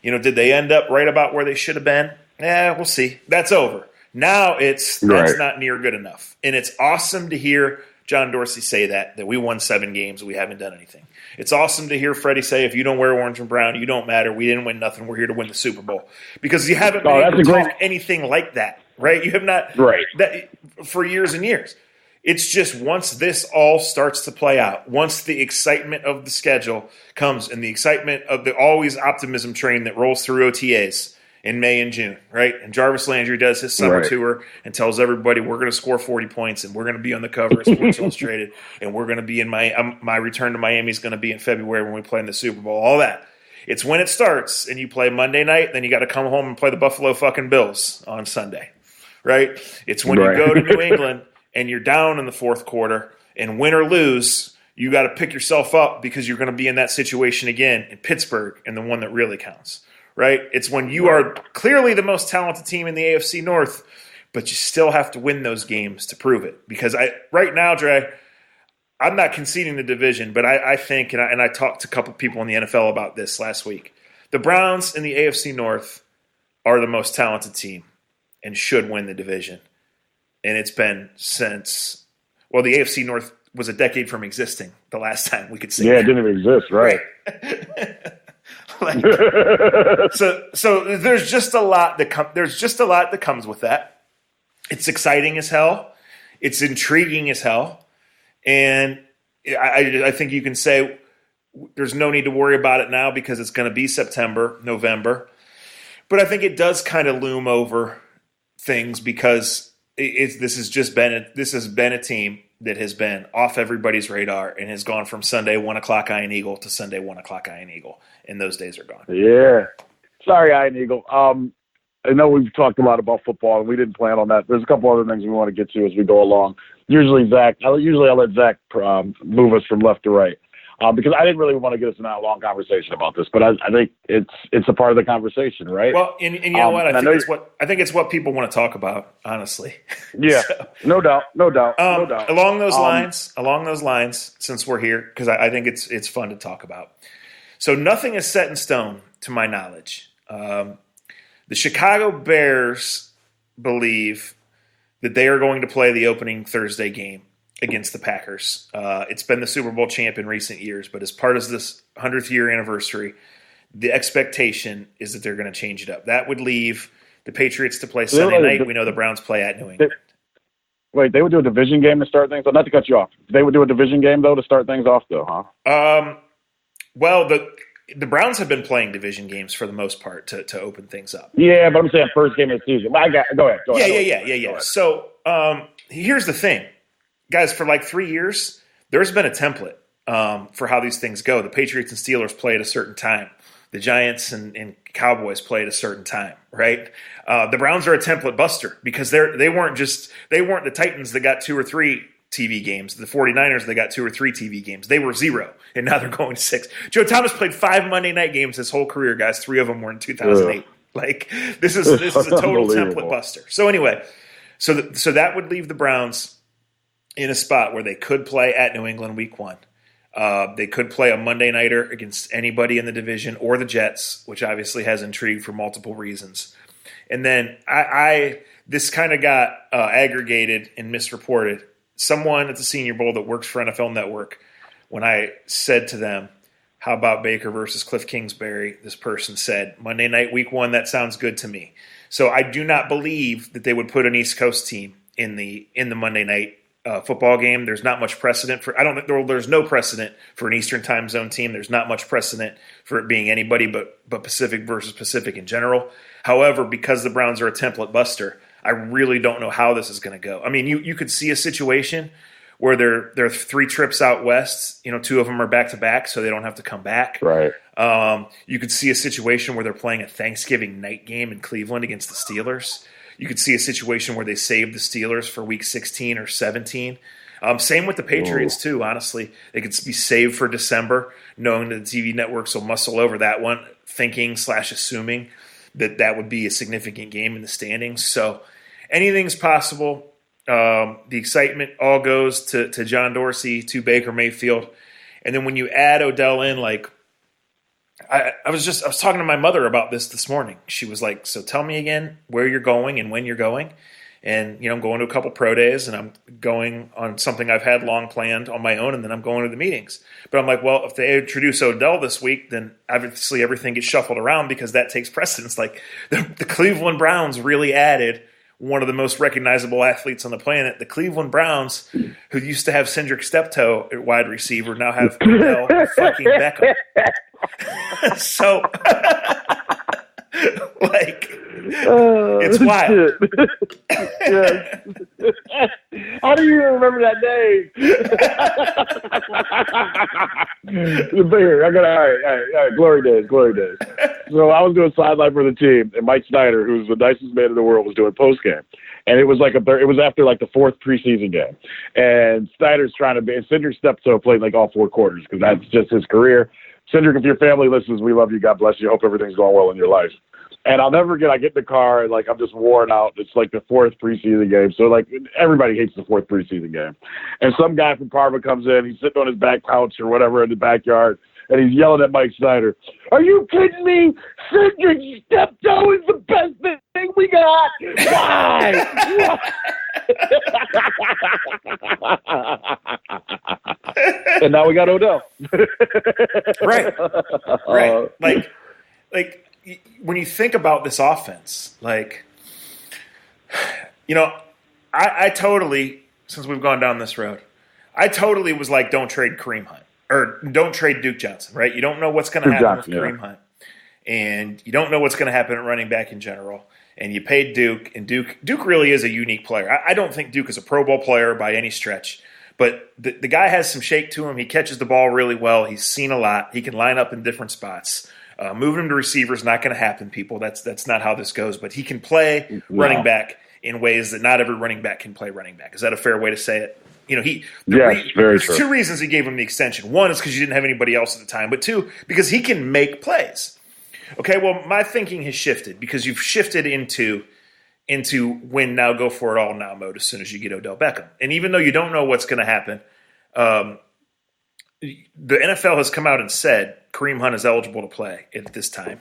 Did they end up right about where they should have been? We'll see. That's over. Now that's not near good enough. And it's awesome to hear John Dorsey say that we won 7 games, we haven't done anything. It's awesome to hear Freddie say, if you don't wear orange and brown, you don't matter. We didn't win nothing. We're here to win the Super Bowl. Because you haven't been able to talk anything like that, right? You have not that for years and years. It's just once this all starts to play out, once the excitement of the schedule comes and the excitement of the always optimism train that rolls through OTAs in May and June, right? And Jarvis Landry does his summer tour and tells everybody we're going to score 40 points and we're going to be on the cover of Sports Illustrated and we're going to be in my return to Miami is going to be in February when we play in the Super Bowl, all that. It's when it starts and you play Monday night, then you got to come home and play the Buffalo fucking Bills on Sunday, right? It's when you go to New England and you're down in the fourth quarter, and win or lose, you got to pick yourself up because you're going to be in that situation again in Pittsburgh, and the one that really counts, right? It's when you are clearly the most talented team in the AFC North, but you still have to win those games to prove it. Because right now, Dre, I'm not conceding the division, but I think, and I talked to a couple people in the NFL about this last week, the Browns in the AFC North are the most talented team and should win the division. And it's been since, the AFC North was a decade from existing the last time we could say that. It didn't even exist, right. So there's just a lot that comes with that. It's exciting as hell. It's intriguing as hell. And I think you can say there's no need to worry about it now because it's going to be September, November. But I think it does kind of loom over things because this has been a team that has been off everybody's radar and has gone from Sunday 1 o'clock Iron Eagle to Sunday 1 o'clock Iron Eagle, and those days are gone. Yeah, sorry, Iron Eagle. I know we've talked a lot about football and we didn't plan on that. There's a couple other things we want to get to as we go along. Usually I'll let Zach move us from left to right. Because I didn't really want to get us in a long conversation about this, but I think it's a part of the conversation, right? Well, and you know what? I think it's what people want to talk about, honestly. Yeah, so, no doubt. Along those lines, since we're here, because I think it's fun to talk about. So nothing is set in stone, to my knowledge. The Chicago Bears believe that they are going to play the opening Thursday game against the Packers. It's been the Super Bowl champ in recent years, but as part of this 100th year anniversary, the expectation is that they're going to change it up. That would leave the Patriots to play Sunday night. We know the Browns play at New England. Wait, they would do a division game to start things? Not to cut you off. They would do a division game, though, to start things off, though, huh? Well, the Browns have been playing division games for the most part to open things up. Yeah, but I'm saying first game of the season. Go ahead. Yeah. So here's the thing. Guys, for like 3 years, there's been a template for how these things go. The Patriots and Steelers play at a certain time. The Giants and Cowboys play at a certain time, right? The Browns are a template buster because they weren't the Titans that got 2 or 3 TV games. The 49ers, they got 2 or 3 TV games. They were 0, and now they're going to 6. Joe Thomas played 5 Monday night games his whole career, guys. 3 of them were in 2008. Ugh. Like, this is a total template buster. So anyway, so that would leave the Browns in a spot where they could play at New England week 1. They could play a Monday nighter against anybody in the division or the Jets, which obviously has intrigue for multiple reasons. And then this kind of got aggregated and misreported. Someone at the Senior Bowl that works for NFL Network, when I said to them, how about Baker versus Cliff Kingsbury? This person said, Monday night week 1, that sounds good to me. So I do not believe that they would put an East Coast team in the Monday night football game. There's not much precedent for. There's no precedent for an Eastern time zone team. There's not much precedent for it being anybody but Pacific versus Pacific in general. However, because the Browns are a template buster, I really don't know how this is going to go. I mean, you could see a situation where there are 3 trips out west. 2 of them are back to back, so they don't have to come back. Right. You could see a situation where they're playing a Thanksgiving night game in Cleveland against the Steelers. You could see a situation where they save the Steelers for week 16 or 17. Same with the Patriots, too, honestly. They could be saved for December, knowing that the TV networks will muscle over that one, thinking/assuming that would be a significant game in the standings. So anything's possible. The excitement all goes to John Dorsey, to Baker Mayfield. And then when you add Odell in, like, I was talking to my mother about this morning. She was like, so tell me again where you're going and when you're going. And, I'm going to a couple pro days, and I'm going on something I've had long planned on my own, and then I'm going to the meetings. But I'm like, well, if they introduce Odell this week, then obviously everything gets shuffled around because that takes precedence. Like, the Cleveland Browns really added one of the most recognizable athletes on the planet. The Cleveland Browns, who used to have Cedric Steptoe at wide receiver, now have Odell fucking Beckham. So, like, it's wild. Yes. How do you remember that name? All right, glory days. So I was doing sideline for the team, and Mike Snyder, who's the nicest man in the world, was doing post game, and it was after like the fourth preseason game, and Snyder's trying to be, and Cedric Steptoe played like all four quarters because that's just his career. Cedric, if your family listens, we love you. God bless you. Hope everything's going well in your life. And I'll never forget, I get in the car, and, like, I'm just worn out. It's, like, the fourth preseason game. So, like, everybody hates the fourth preseason game. And some guy from Parma comes in. He's sitting on his back couch or whatever in the backyard, and he's yelling at Mike Snyder, "Are you kidding me? Cedric Steptoe is the best thing we got. Why?" And now we got Odell. Right. Like, when you think about this offense, like, I totally, since we've gone down this road, I totally was like, don't trade Kareem Hunt or don't trade Duke Johnson, right? You don't know what's going to happen with Kareem Hunt, and you don't know what's going to happen at running back in general. And you paid Duke, and Duke really is a unique player. I don't think Duke is a Pro Bowl player by any stretch, but the guy has some shake to him. He catches the ball really well. He's seen a lot. He can line up in different spots. Moving him to receiver is not going to happen, people. That's not how this goes. But he can play running back in ways that not every running back can play running back. Is that a fair way to say it? Very true. Two reasons he gave him the extension. One is because you didn't have anybody else at the time. But two, because he can make plays. Okay, well, my thinking has shifted because you've shifted into win now, go for it all now mode as soon as you get Odell Beckham. And even though you don't know what's going to happen, the NFL has come out and said Kareem Hunt is eligible to play at this time.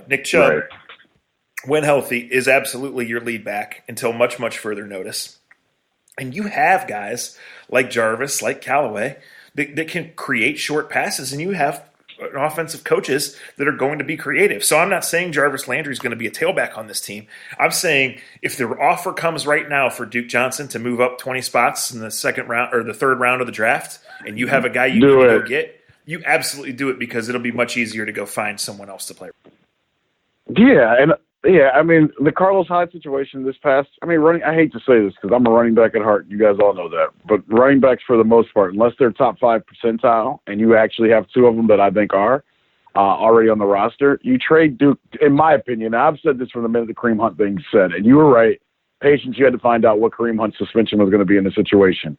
Nick Chubb, when healthy, is absolutely your lead back until much, much further notice. And you have guys like Jarvis, like Callaway, that can create short passes, and you have offensive coaches that are going to be creative. So I'm not saying Jarvis Landry is going to be a tailback on this team. I'm saying if the offer comes right now for Duke Johnson to move up 20 spots in the second round or the third round of the draft, and you have a guy you need to go get, you absolutely do it because it'll be much easier to go find someone else to play. I mean, the Carlos Hyde situation I hate to say this because I'm a running back at heart. You guys all know that. But running backs, for the most part, unless they're top 5 percentile, and you actually have two of them that I think are already on the roster, you trade Duke, in my opinion. I've said this from the minute the Kareem Hunt thing said, and you were right. Patience, you had to find out what Kareem Hunt's suspension was going to be in the situation.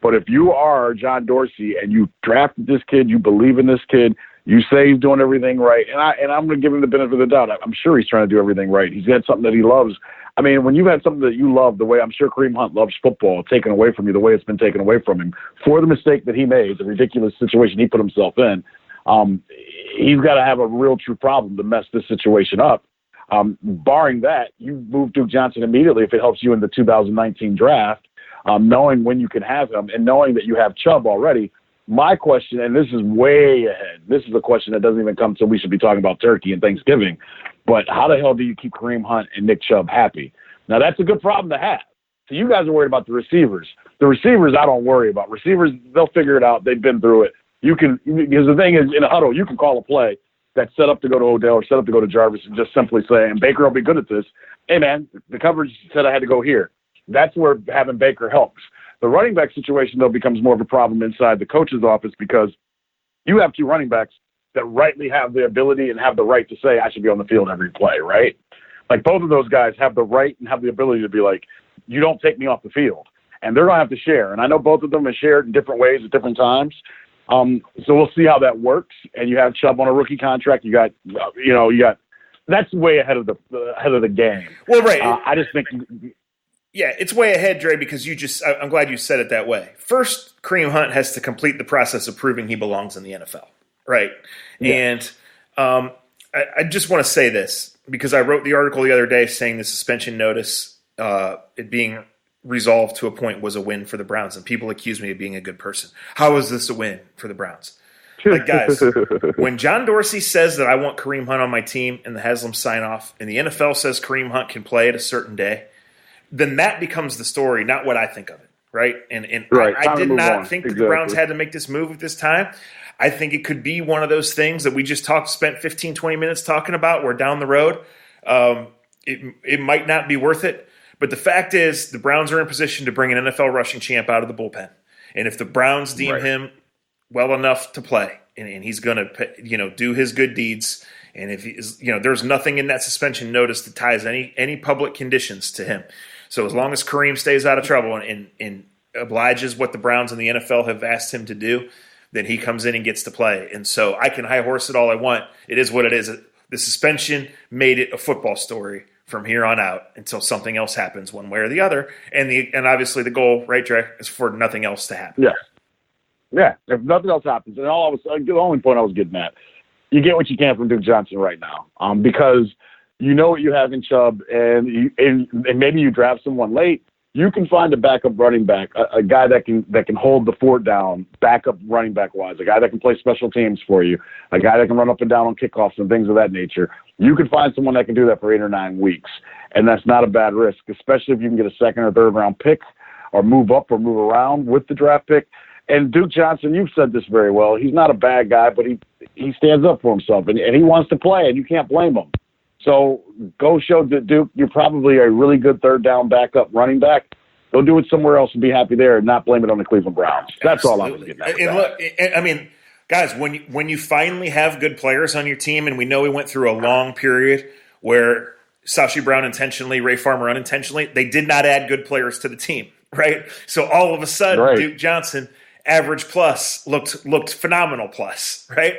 But if you are John Dorsey and you drafted this kid, you believe in this kid, you say he's doing everything right, and I'm going to give him the benefit of the doubt. I'm sure he's trying to do everything right. He's had something that he loves. I mean, when you had something that you love, the way I'm sure Kareem Hunt loves football, taken away from you, the way it's been taken away from him, for the mistake that he made, the ridiculous situation he put himself in, he's got to have a real true problem to mess this situation up. Barring that, you move Duke Johnson immediately if it helps you in the 2019 draft, knowing when you can have him and knowing that you have Chubb already. My question, and this is way ahead, this is a question that doesn't even come until we should be talking about turkey and Thanksgiving, but how the hell do you keep Kareem Hunt and Nick Chubb happy? Now, that's a good problem to have. So you guys are worried about the receivers. The receivers I don't worry about. Receivers, they'll figure it out. They've been through it. Because the thing is, in a huddle, you can call a play that's set up to go to Odell or set up to go to Jarvis and just simply say, and Baker will be good at this, hey, man, the coverage said I had to go here. That's where having Baker helps. The running back situation, though, becomes more of a problem inside the coach's office because you have two running backs that rightly have the ability and have the right to say, I should be on the field every play, right? Like, both of those guys have the right and have the ability to be like, you don't take me off the field. And they're going to have to share. And I know both of them have shared in different ways at different times. So we'll see how that works. And you have Chubb on a rookie contract. You got that's way ahead of the game. Well, right. I just think. Yeah, it's way ahead, Dre, because I'm glad you said it that way. First, Kareem Hunt has to complete the process of proving he belongs in the NFL, right? Yeah. And I just want to say this, because I wrote the article the other day saying the suspension notice, it being resolved to a point, was a win for the Browns, and people accuse me of being a good person. How is this a win for the Browns? Like, guys, when John Dorsey says that I want Kareem Hunt on my team and the Haslam sign off, and the NFL says Kareem Hunt can play at a certain day, then that becomes the story, not what I think of it, right? And right. I did not think that the Browns had to make this move at this time. I think it could be one of those things that we just spent 15, 20 minutes talking about, where down the road it might not be worth it. But the fact is, the Browns are in position to bring an NFL rushing champ out of the bullpen. And if the Browns deem him well enough to play, and he's going to do his good deeds, and if there's nothing in that suspension notice that ties any public conditions to him. So as long as Kareem stays out of trouble and obliges what the Browns and the NFL have asked him to do, then he comes in and gets to play. And so I can high horse it all I want. It is what it is. The suspension made it a football story from here on out until something else happens one way or the other. And obviously the goal, right, Dre, is for nothing else to happen. Yeah. Yeah. If nothing else happens, and the only point I was getting at, you get what you can from Duke Johnson right now, because you know what you have in Chubb, and maybe you draft someone late. You can find a backup running back, a guy that can hold the fort down, backup running back wise, a guy that can play special teams for you, a guy that can run up and down on kickoffs and things of that nature. You can find someone that can do that for 8 or 9 weeks, and that's not a bad risk, especially if you can get a second or third round pick, or move up or move around with the draft pick. And Duke Johnson, you've said this very well. He's not a bad guy, but he stands up for himself, and he wants to play, and you can't blame him. So go show Duke you're probably a really good third down backup running back. Go do it somewhere else and be happy there, and not blame it on the Cleveland Browns. That's Absolutely. All I was getting at. And look, I mean, guys, when you finally have good players on your team, and we know we went through a long period where Sashi Brown intentionally, Ray Farmer unintentionally, they did not add good players to the team, right? So all of a sudden, Duke Johnson, average plus, looked phenomenal plus, right?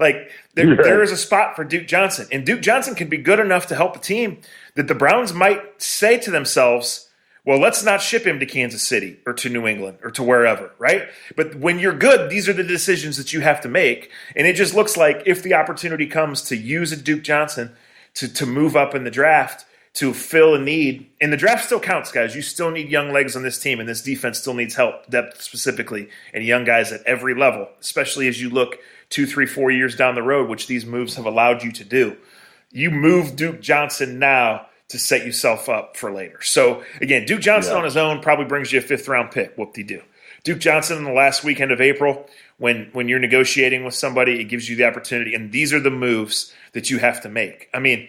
Like there is a spot for Duke Johnson, and Duke Johnson can be good enough to help a team that the Browns might say to themselves, well, let's not ship him to Kansas City or to New England or to wherever, right? But when you're good, these are the decisions that you have to make, and it just looks like if the opportunity comes to use a Duke Johnson to move up in the draft, to fill a need, and the draft still counts, guys. You still need young legs on this team, and this defense still needs help, depth specifically, and young guys at every level, especially as you look 2, 3, 4 years down the road, which these moves have allowed you to do. You move Duke Johnson now to set yourself up for later. So, again, Duke Johnson on his own probably brings you a 5th-round pick. Whoop-de-doo. Duke Johnson in the last weekend of April, when you're negotiating with somebody, it gives you the opportunity, and these are the moves that you have to make. I mean,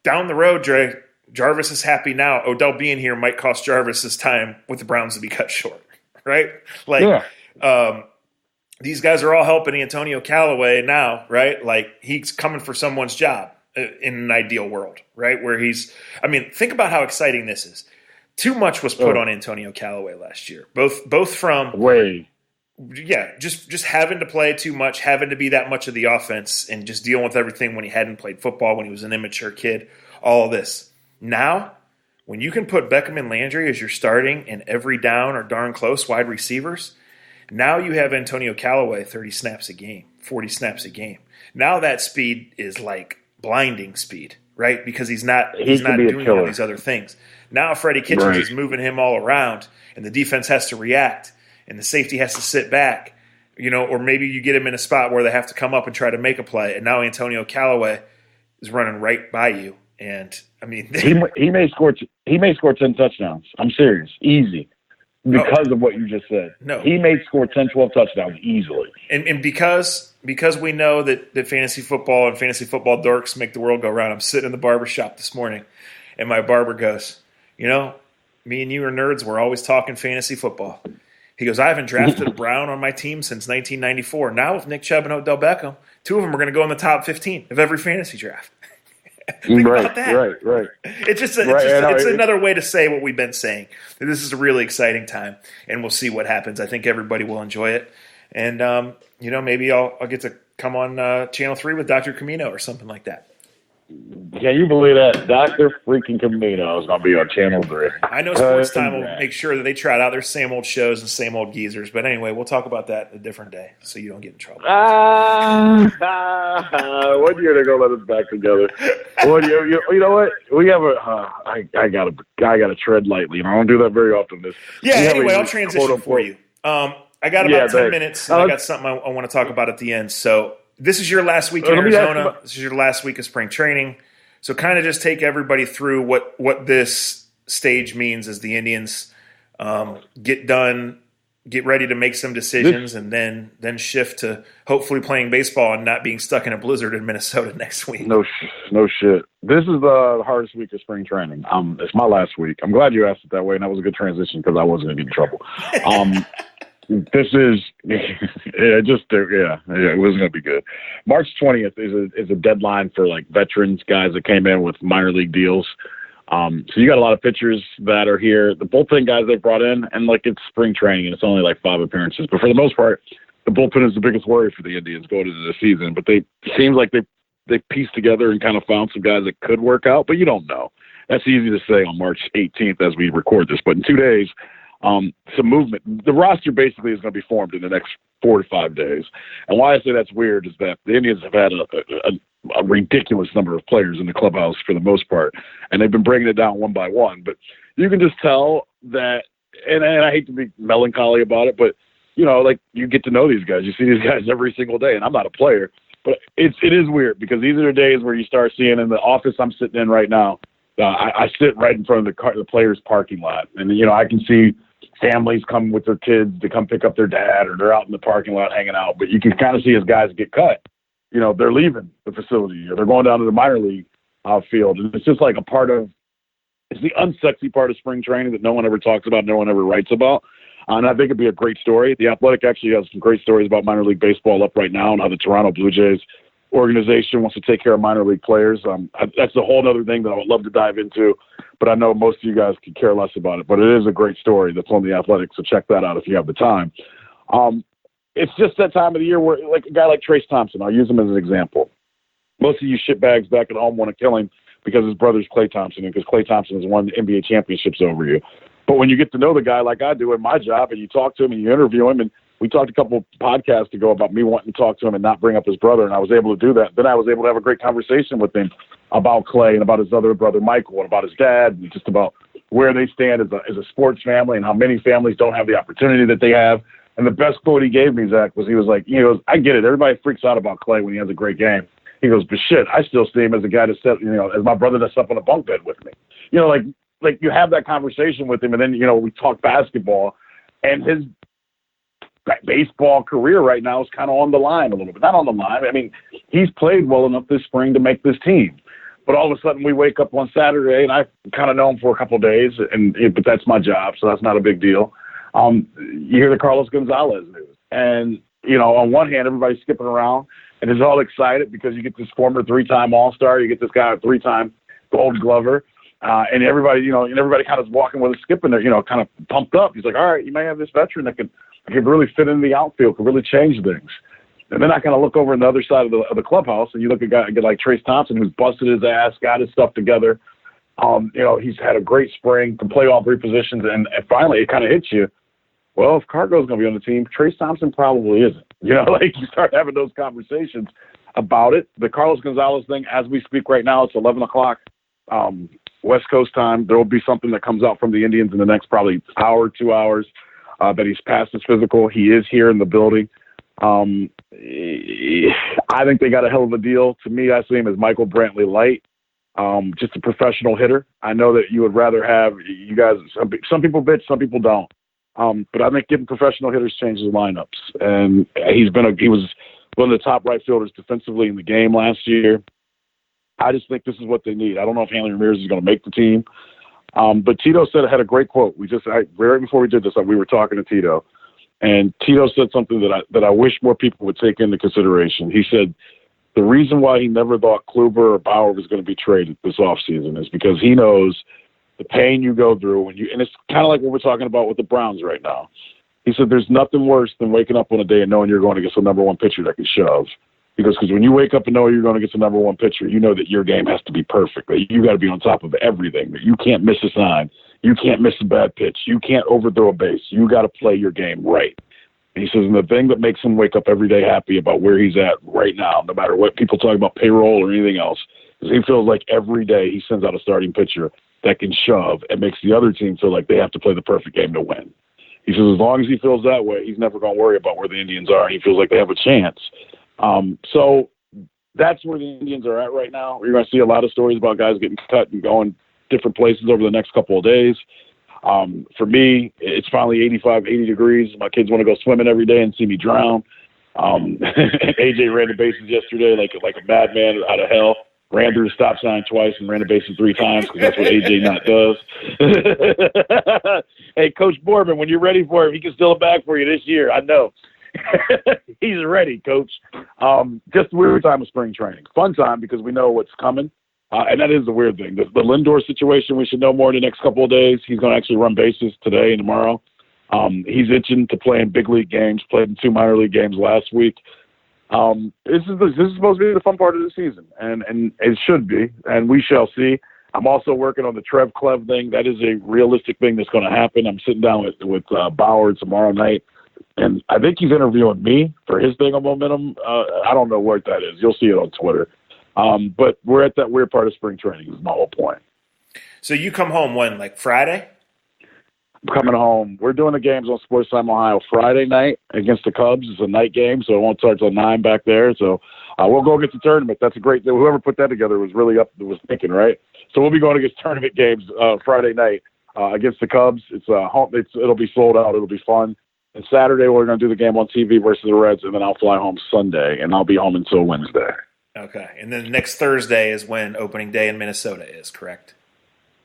down the road, Dre, Jarvis is happy now. Odell being here might cost Jarvis his time with the Browns to be cut short, right? These guys are all helping Antonio Callaway now, right? Like, he's coming for someone's job in an ideal world, right? Where think about how exciting this is. Too much was put on Antonio Callaway last year, both from just having to play too much, having to be that much of the offense, and just dealing with everything when he hadn't played football, when he was an immature kid, all of this. Now, when you can put Beckham and Landry as your starting and every down or darn close wide receivers, now you have Antonio Callaway 30 snaps a game, 40 snaps a game. Now that speed is like blinding speed, right? Because he's not doing all these other things. Now Freddie Kitchens is moving him all around, and the defense has to react, and the safety has to sit back, or maybe you get him in a spot where they have to come up and try to make a play, and now Antonio Callaway is running right by you. And I mean, he may score 10 touchdowns. I'm serious, easy, because of what you just said. No, he may score 10, 12 touchdowns easily. And because we know that fantasy football and fantasy football dorks make the world go round. I'm sitting in the barber shop this morning, and my barber goes, me and you are nerds. We're always talking fantasy football. He goes, I haven't drafted a Brown on my team since 1994. Now with Nick Chubb and Odell Beckham, 2 of them are going to go in the top 15 of every fantasy draft. Think about that. Right. It's another way to say what we've been saying. This is a really exciting time, and we'll see what happens. I think everybody will enjoy it. And, maybe I'll get to come on Channel 3 with Dr. Camino or something like that. Can you believe that? Dr. freaking Camino is going to be on Channel 3. I know Sports Time will make sure that they trot out their same old shows and same old geezers. But anyway, we'll talk about that a different day so you don't get in trouble. One year they're going to let us back together. You know what? We have I gotta tread lightly. I don't do that very often. Anyway, I'll transition for you. I got about 10 minutes, and I got something I want to talk about at the end. So this is your last week in Arizona. This is your last week of spring training. So kind of just take everybody through what this stage means as the Indians get ready to make some decisions, and then shift to hopefully playing baseball and not being stuck in a blizzard in Minnesota next week. No shit. This is the hardest week of spring training. It's my last week. I'm glad you asked it that way, and that was a good transition because I wasn't going to get in trouble. This is it wasn't going to be good. March 20th is a deadline for like veterans, guys that came in with minor league deals. So you got a lot of pitchers that are here. The bullpen guys they brought in, and like it's spring training and it's only like 5 appearances. But for the most part, the bullpen is the biggest worry for the Indians going into the season. But they seems like they pieced together and kind of found some guys that could work out, but you don't know. That's easy to say on March 18th as we record this. But in 2 days, some movement. The roster basically is going to be formed in the next 4 to 5 days. And why I say that's weird is that the Indians have had a ridiculous number of players in the clubhouse for the most part, and they've been bringing it down one by one. But you can just tell that, and I hate to be melancholy about it, but you know, like you get to know these guys. You see these guys every single day, and I'm not a player, but it is weird because these are the days where you start seeing in the office I'm sitting in right now. I sit right in front of the players' parking lot, and you know I can see families come with their kids to come pick up their dad, or they're out in the parking lot hanging out. But you can kind of see as guys get cut, you know, they're leaving the facility or they're going down to the minor league field. And it's just like it's the unsexy part of spring training that no one ever talks about, no one ever writes about. And I think it'd be a great story. The Athletic actually has some great stories about minor league baseball up right now and how the Toronto Blue Jays organization wants to take care of minor league players. That's a whole other thing that I would love to dive into, but I know most of you guys could care less about it. But it is a great story that's on the Athletic, so check that out if you have the time. It's just that time of the year where, like a guy like Trayce Thompson, I'll use him as an example. Most of you shitbags back at home want to kill him because his brother's Klay Thompson and because Klay Thompson has won the NBA championships over you. But when you get to know the guy like I do in my job and you talk to him and you interview him, and we talked a couple podcasts ago about me wanting to talk to him and not bring up his brother, and I was able to do that. Then I was able to have a great conversation with him about Klay and about his other brother Michael and about his dad and just about where they stand as a sports family and how many families don't have the opportunity that they have. And the best quote he gave me, Zach, was he was like, I get it. Everybody freaks out about Klay when he has a great game. He goes, but shit, I still see him as a guy that set, as my brother that's up on a bunk bed with me. Like you have that conversation with him, and then, we talk basketball, and his baseball career right now is kind of on the line a little bit. Not on the line. I mean, he's played well enough this spring to make this team. But all of a sudden we wake up on Saturday, and I kind of know him for a couple of days, but that's my job, so that's not a big deal. You hear the Carlos Gonzalez news. And, on one hand, everybody's skipping around and is all excited because you get this former 3-time All-Star, you get this guy, a 3-time Gold Glover, and everybody, everybody kind of is walking with a skip in there, kind of pumped up. He's like, all right, you may have this veteran that could really fit into the outfield, could really change things. And then I kind of look over on the other side of the clubhouse, and you look at a guy like Trayce Thompson, who's busted his ass, got his stuff together. He's had a great spring, can play all 3 positions, and finally it kind of hits you. Well, if Cargo's going to be on the team, Trayce Thompson probably isn't. Like you start having those conversations about it. The Carlos Gonzalez thing, as we speak right now, it's 11 o'clock West Coast time. There will be something that comes out from the Indians in the next probably hour, 2 hours, that he's passed his physical. He is here in the building. I think they got a hell of a deal. To me, I see him as Michael Brantley light, just a professional hitter. I know that you would rather have you guys. Some people bitch, some people don't. But I think getting professional hitters changes lineups, and he was one of the top right fielders defensively in the game last year. I just think this is what they need. I don't know if Hanley Ramirez is going to make the team, but Tito had a great quote. Right before we did this, we were talking to Tito, and Tito said something that I wish more people would take into consideration. He said the reason why he never thought Kluber or Bauer was going to be traded this offseason is because he knows the pain you go through and it's kind of like what we're talking about with the Browns right now. He said there's nothing worse than waking up on a day and knowing you're going against the number 1 pitcher that can shove. Because when you wake up and know you're going to get the number one pitcher, you know that your game has to be perfect. That you got to be on top of everything. That you can't miss a sign. You can't miss a bad pitch. You can't overthrow a base. You got to play your game right. And he says, and the thing that makes him wake up every day happy about where he's at right now, no matter what people talk about payroll or anything else, is he feels like every day he sends out a starting pitcher that can shove and makes the other team feel like they have to play the perfect game to win. He says as long as he feels that way, he's never going to worry about where the Indians are, and he feels like they have a chance. So that's where the Indians are at right now. You're going to see a lot of stories about guys getting cut and going different places over the next couple of days. For me, it's finally 85, 80 degrees. My kids want to go swimming every day and see me drown. AJ ran the bases yesterday like a madman out of hell. Ran through the stop sign twice and ran the bases 3 times because that's what AJ not does. Hey, Coach Boardman, when you're ready for him, he can steal it back for you this year. I know. He's ready, Coach. Just a weird time of spring training. Fun time because we know what's coming. And that is the weird thing. The Lindor situation, we should know more in the next couple of days. He's going to actually run bases today and tomorrow. He's itching to play in big league games, played in 2 minor league games last week. This is supposed to be the fun part of the season, and it should be, and we shall see. I'm also working on the Trev Clev thing. That is a realistic thing that's going to happen. I'm sitting down with Bauer tomorrow night, and I think he's interviewing me for his thing on Momentum. I don't know what that is. You'll see it on Twitter. But we're at that weird part of spring training is my whole point. So you come home when, like Friday? I'm coming home. We're doing the games on Sports Time Ohio Friday night against the Cubs. It's a night game, so it won't start till 9 back there. So we'll go get the tournament. That's a great thing. Whoever put that together was thinking, right? So we'll be going against tournament games Friday night against the Cubs. It's home. It'll be sold out. It'll be fun. And Saturday we're going to do the game on TV versus the Reds, and then I'll fly home Sunday, and I'll be home until Wednesday. Okay, and then next Thursday is when opening day in Minnesota is, correct?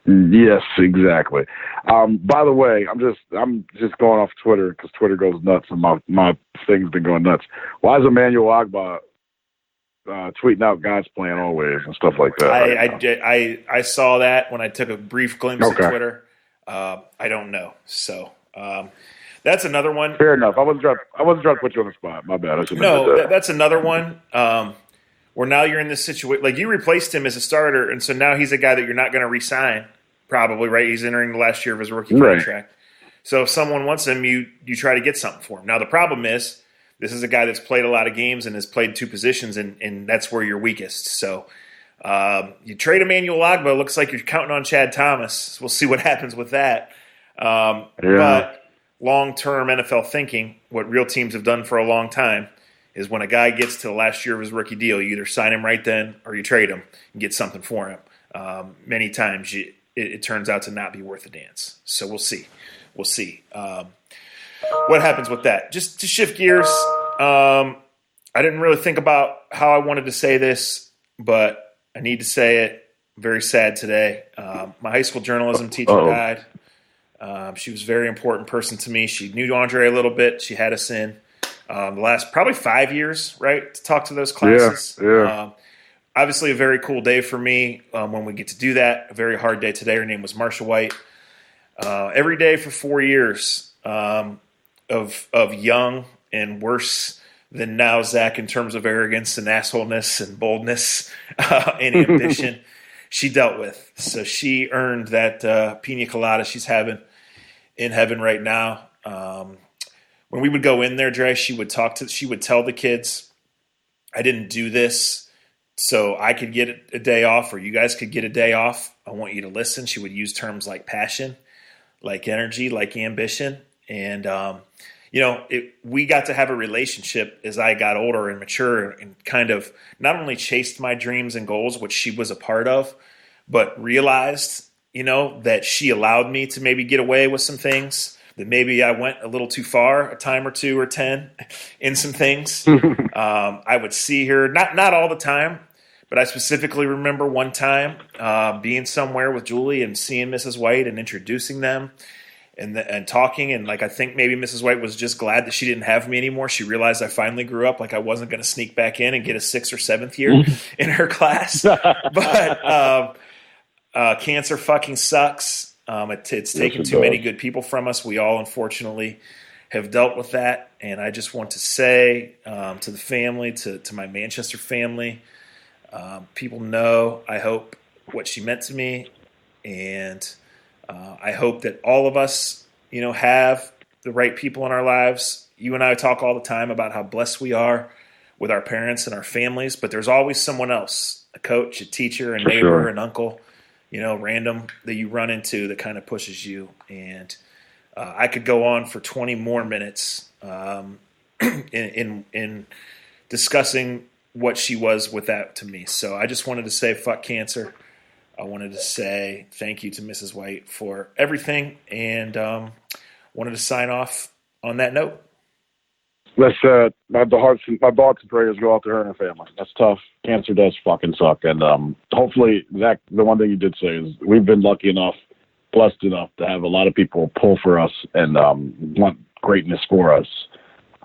Yes, exactly. By the way, I'm just going off Twitter because Twitter goes nuts, and my thing's been going nuts. Why is Emmanuel Agba tweeting out God's plan always and stuff like that? I saw that when I took a brief glimpse at Twitter. I don't know. So that's another one. Fair enough. I wasn't trying to put you on the spot. My bad. That's another one. Where now you're in this situation, like you replaced him as a starter, and so now he's a guy that you're not going to re-sign, probably, right? He's entering the last year of his rookie contract. So if someone wants him, you try to get something for him. Now the problem is, this is a guy that's played a lot of games and has played 2 positions, and that's where you're weakest. So you trade Emmanuel Agba, looks like you're counting on Chad Thomas. We'll see what happens with that. But long-term NFL thinking, what real teams have done for a long time, is when a guy gets to the last year of his rookie deal, you either sign him right then or you trade him and get something for him. Many times it turns out to not be worth a dance. So we'll see. We'll see what happens with that. Just to shift gears, I didn't really think about how I wanted to say this, but I need to say it. I'm very sad today. My high school journalism teacher died. She was a very important person to me. She knew Andre a little bit. She had us in the last probably 5 years, right, to talk to those classes. Yeah. Obviously a very cool day for me when we get to do that. A very hard day today. Her name was Marsha White. Every day for 4 years of young and worse than now Zach in terms of arrogance and assholeness and boldness and ambition she dealt with. So she earned that pina colada she's having in heaven right now. When we would go in there, Dre, she would tell the kids, I didn't do this so I could get a day off or you guys could get a day off. I want you to listen. She would use terms like passion, like energy, like ambition. And, we got to have a relationship as I got older and mature and kind of not only chased my dreams and goals, which she was a part of, but realized, that she allowed me to maybe get away with some things, that maybe I went a little too far, a time or 2 or 10 in some things. I would see her, not all the time, but I specifically remember one time being somewhere with Julie and seeing Mrs. White and introducing them and talking. And I think maybe Mrs. White was just glad that she didn't have me anymore. She realized I finally grew up, I wasn't going to sneak back in and get a 6th or 7th year in her class. But cancer fucking sucks. It's taken too many good people from us. We all, unfortunately, have dealt with that. And I just want to say to the family, to my Manchester family, people know, I hope, what she meant to me. And I hope that all of us, have the right people in our lives. You and I talk all the time about how blessed we are with our parents and our families, but there's always someone else, a coach, a teacher, a neighbor, an uncle, random that you run into that kind of pushes you. And I could go on for 20 more minutes in discussing what she was with that to me. So I just wanted to say fuck cancer. I wanted to say thank you to Mrs. White for everything, and wanted to sign off on that note. Let's my thoughts and prayers go out to her and her family. That's tough. Cancer does fucking suck, and hopefully, Zach, the one thing you did say is we've been lucky enough, blessed enough to have a lot of people pull for us and want greatness for us,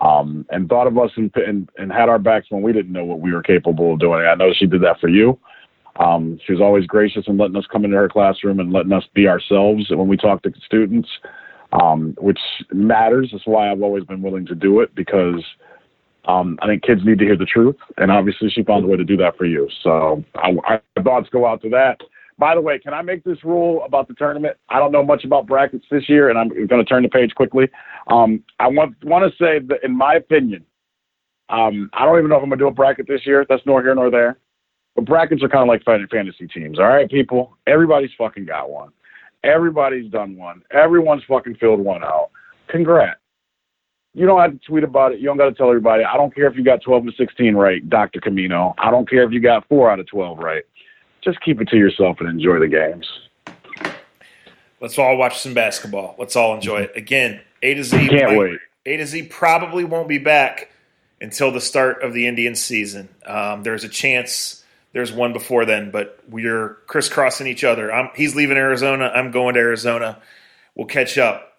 and thought of us and had our backs when we didn't know what we were capable of doing. I know she did that for you. She was always gracious in letting us come into her classroom and letting us be ourselves when we talk to students, which matters. That's why I've always been willing to do it, because I think kids need to hear the truth, and obviously she found a way to do that for you. So our thoughts go out to that. By the way, can I make this rule about the tournament? I don't know much about brackets this year, and I'm going to turn the page quickly. I want to say that, in my opinion, I don't even know if I'm going to do a bracket this year. That's nor here nor there. But brackets are kind of like fantasy teams. All right, people? Everybody's fucking got one. Everybody's done one. Everyone's fucking filled one out. Congrats. You don't have to tweet about it. You don't got to tell everybody. I don't care if you got 12 to 16 right, Dr. Camino. I don't care if you got 4 out of 12 right. Just keep it to yourself and enjoy the games. Let's all watch some basketball. Let's all enjoy it. Again, A to Z. Can't wait. A to Z probably won't be back until the start of the Indians season. There's a chance there's one before then, but we're crisscrossing each other. He's leaving Arizona. I'm going to Arizona. We'll catch up.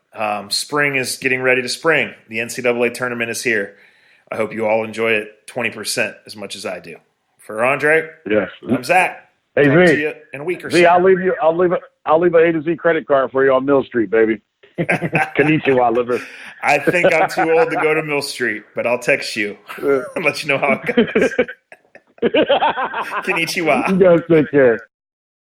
Spring is getting ready to spring. The NCAA tournament is here. I hope you all enjoy it 20% as much as I do. For Andre, yes, I'm Zach. Hey, Talk Z. to you in a week or Z, so. I'll leave an A to Z credit card for you on Mill Street, baby. Konnichiwa, liver. I think I'm too old to go to Mill Street, but I'll text you and let you know how it goes. Konnichiwa. You guys take care.